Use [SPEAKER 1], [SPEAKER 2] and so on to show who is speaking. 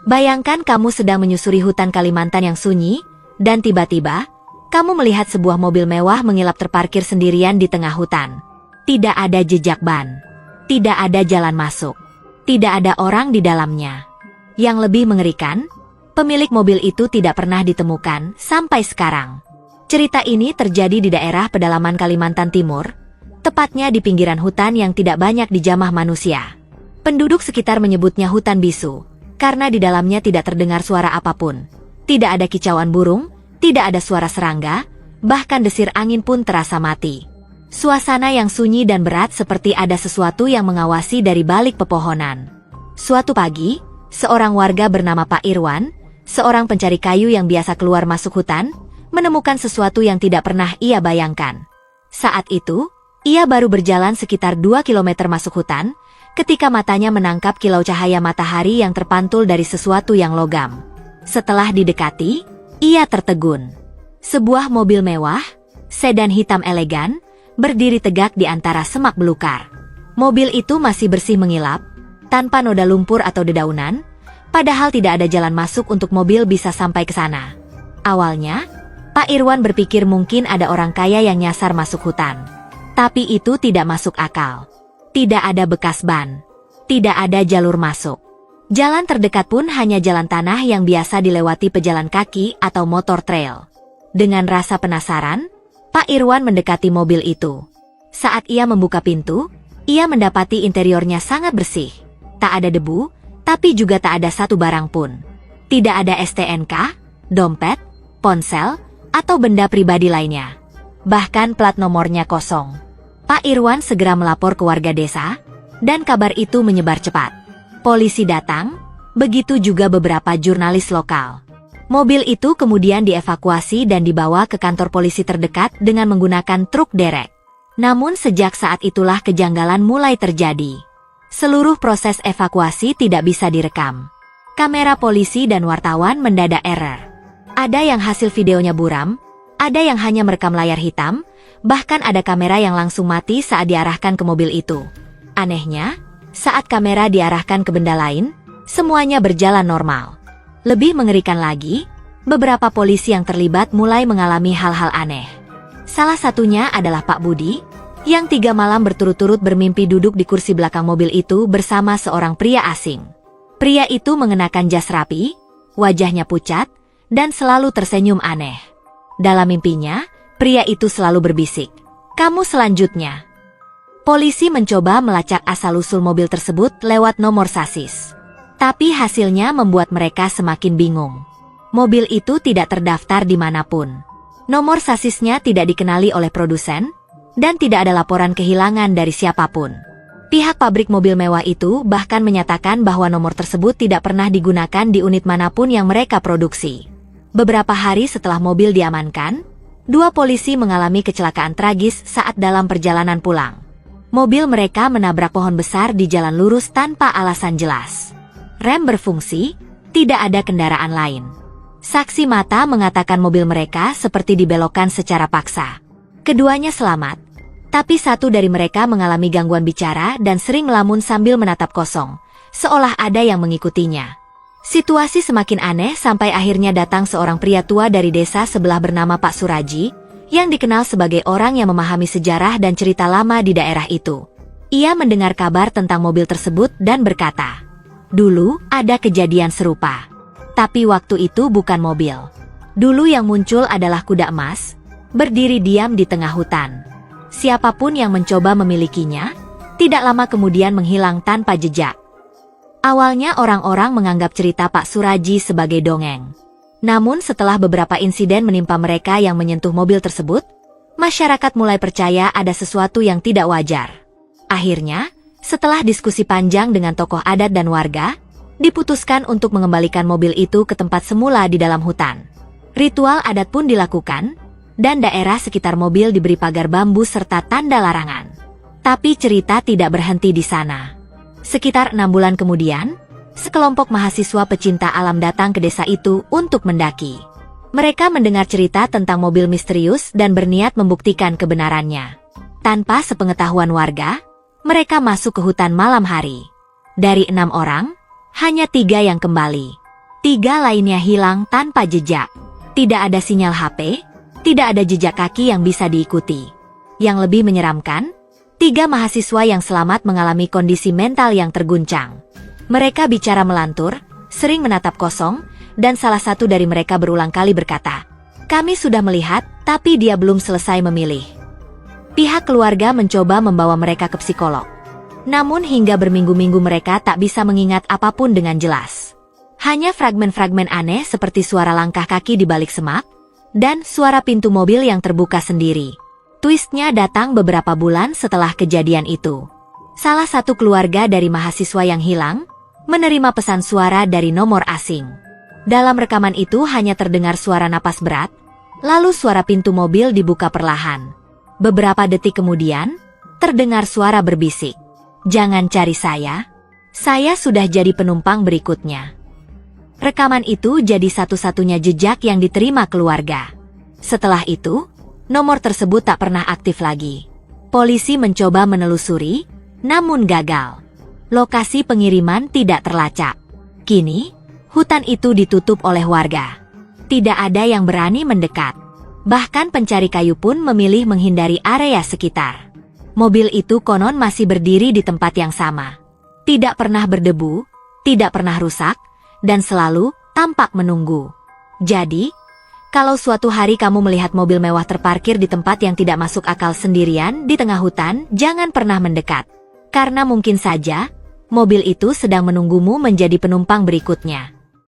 [SPEAKER 1] Bayangkan kamu sedang menyusuri hutan Kalimantan yang sunyi, dan tiba-tiba, kamu melihat sebuah mobil mewah mengilap terparkir sendirian di tengah hutan. Tidak ada jejak ban. Tidak ada jalan masuk. Tidak ada orang di dalamnya. Yang lebih mengerikan, pemilik mobil itu tidak pernah ditemukan sampai sekarang. Cerita ini terjadi di daerah pedalaman Kalimantan Timur, tepatnya di pinggiran hutan yang tidak banyak dijamah manusia. Penduduk sekitar menyebutnya hutan bisu, karena di dalamnya tidak terdengar suara apapun. Tidak ada kicauan burung, tidak ada suara serangga, bahkan desir angin pun terasa mati. Suasana yang sunyi dan berat seperti ada sesuatu yang mengawasi dari balik pepohonan. Suatu pagi, seorang warga bernama Pak Irwan, seorang pencari kayu yang biasa keluar masuk hutan, menemukan sesuatu yang tidak pernah ia bayangkan. Saat itu, ia baru berjalan sekitar 2 kilometer masuk hutan, ketika matanya menangkap kilau cahaya matahari yang terpantul dari sesuatu yang logam. Setelah didekati, ia tertegun. Sebuah mobil mewah, sedan hitam elegan, berdiri tegak di antara semak belukar. Mobil itu masih bersih mengilap, tanpa noda lumpur atau dedaunan, padahal tidak ada jalan masuk untuk mobil bisa sampai ke sana. Awalnya, Pak Irwan berpikir mungkin ada orang kaya yang nyasar masuk hutan. Tapi itu tidak masuk akal. Tidak ada bekas ban. Tidak ada jalur masuk. Jalan terdekat pun hanya jalan tanah yang biasa dilewati pejalan kaki atau motor trail. Dengan rasa penasaran, Pak Irwan mendekati mobil itu. Saat ia membuka pintu, ia mendapati interiornya sangat bersih. Tak ada debu, tapi juga tak ada satu barang pun. Tidak ada STNK, dompet, ponsel, atau benda pribadi lainnya. Bahkan plat nomornya kosong. Pak Irwan segera melapor ke warga desa, dan kabar itu menyebar cepat. Polisi datang, begitu juga beberapa jurnalis lokal. Mobil itu kemudian dievakuasi dan dibawa ke kantor polisi terdekat dengan menggunakan truk derek. Namun sejak saat itulah kejanggalan mulai terjadi. Seluruh proses evakuasi tidak bisa direkam. Kamera polisi dan wartawan mendadak error. Ada yang hasil videonya buram, ada yang hanya merekam layar hitam, bahkan ada kamera yang langsung mati saat diarahkan ke mobil itu. Anehnya, saat kamera diarahkan ke benda lain, semuanya berjalan normal. Lebih mengerikan lagi, beberapa polisi yang terlibat mulai mengalami hal-hal aneh. Salah satunya adalah Pak Budi, yang 3 malam berturut-turut bermimpi duduk di kursi belakang mobil itu bersama seorang pria asing. Pria itu mengenakan jas rapi, wajahnya pucat, dan selalu tersenyum aneh. Dalam mimpinya, pria itu selalu berbisik, "Kamu selanjutnya." Polisi mencoba melacak asal-usul mobil tersebut lewat nomor sasis. Tapi hasilnya membuat mereka semakin bingung. Mobil itu tidak terdaftar dimanapun. Nomor sasisnya tidak dikenali oleh produsen, dan tidak ada laporan kehilangan dari siapapun. Pihak pabrik mobil mewah itu bahkan menyatakan bahwa nomor tersebut tidak pernah digunakan di unit manapun yang mereka produksi. Beberapa hari setelah mobil diamankan, 2 polisi mengalami kecelakaan tragis saat dalam perjalanan pulang. Mobil mereka menabrak pohon besar di jalan lurus tanpa alasan jelas. Rem berfungsi, tidak ada kendaraan lain. Saksi mata mengatakan mobil mereka seperti dibelokkan secara paksa. Keduanya selamat, tapi satu dari mereka mengalami gangguan bicara dan sering melamun sambil menatap kosong, seolah ada yang mengikutinya. Situasi semakin aneh sampai akhirnya datang seorang pria tua dari desa sebelah bernama Pak Suraji, yang dikenal sebagai orang yang memahami sejarah dan cerita lama di daerah itu. Ia mendengar kabar tentang mobil tersebut dan berkata, "Dulu ada kejadian serupa. Tapi waktu itu bukan mobil. Dulu yang muncul adalah kuda emas, berdiri diam di tengah hutan. Siapapun yang mencoba memilikinya, tidak lama kemudian menghilang tanpa jejak." Awalnya orang-orang menganggap cerita Pak Suraji sebagai dongeng. Namun setelah beberapa insiden menimpa mereka yang menyentuh mobil tersebut, masyarakat mulai percaya ada sesuatu yang tidak wajar. Akhirnya, setelah diskusi panjang dengan tokoh adat dan warga, diputuskan untuk mengembalikan mobil itu ke tempat semula di dalam hutan. Ritual adat pun dilakukan, dan daerah sekitar mobil diberi pagar bambu serta tanda larangan. Tapi cerita tidak berhenti di sana. Sekitar 6 bulan kemudian, sekelompok mahasiswa pecinta alam datang ke desa itu untuk mendaki. Mereka mendengar cerita tentang mobil misterius dan berniat membuktikan kebenarannya. Tanpa sepengetahuan warga, mereka masuk ke hutan malam hari. Dari 6 orang, hanya 3 yang kembali. 3 lainnya hilang tanpa jejak. Tidak ada sinyal HP, tidak ada jejak kaki yang bisa diikuti. Yang lebih menyeramkan, 3 mahasiswa yang selamat mengalami kondisi mental yang terguncang. Mereka bicara melantur, sering menatap kosong, dan salah satu dari mereka berulang kali berkata, "Kami sudah melihat, tapi dia belum selesai memilih." Pihak keluarga mencoba membawa mereka ke psikolog. Namun hingga berminggu-minggu mereka tak bisa mengingat apapun dengan jelas. Hanya fragmen-fragmen aneh seperti suara langkah kaki di balik semak, dan suara pintu mobil yang terbuka sendiri. Twistnya datang beberapa bulan setelah kejadian itu. Salah satu keluarga dari mahasiswa yang hilang, menerima pesan suara dari nomor asing. Dalam rekaman itu hanya terdengar suara napas berat, lalu suara pintu mobil dibuka perlahan. Beberapa detik kemudian, terdengar suara berbisik, "Jangan cari saya sudah jadi penumpang berikutnya." Rekaman itu jadi satu-satunya jejak yang diterima keluarga. Setelah itu, nomor tersebut tak pernah aktif lagi. Polisi mencoba menelusuri, namun gagal. Lokasi pengiriman tidak terlacak. Kini, hutan itu ditutup oleh warga. Tidak ada yang berani mendekat. Bahkan pencari kayu pun memilih menghindari area sekitar. Mobil itu konon masih berdiri di tempat yang sama. Tidak pernah berdebu, tidak pernah rusak, dan selalu tampak menunggu. Jadi, kalau suatu hari kamu melihat mobil mewah terparkir di tempat yang tidak masuk akal sendirian di tengah hutan, jangan pernah mendekat. Karena mungkin saja, mobil itu sedang menunggumu menjadi penumpang berikutnya.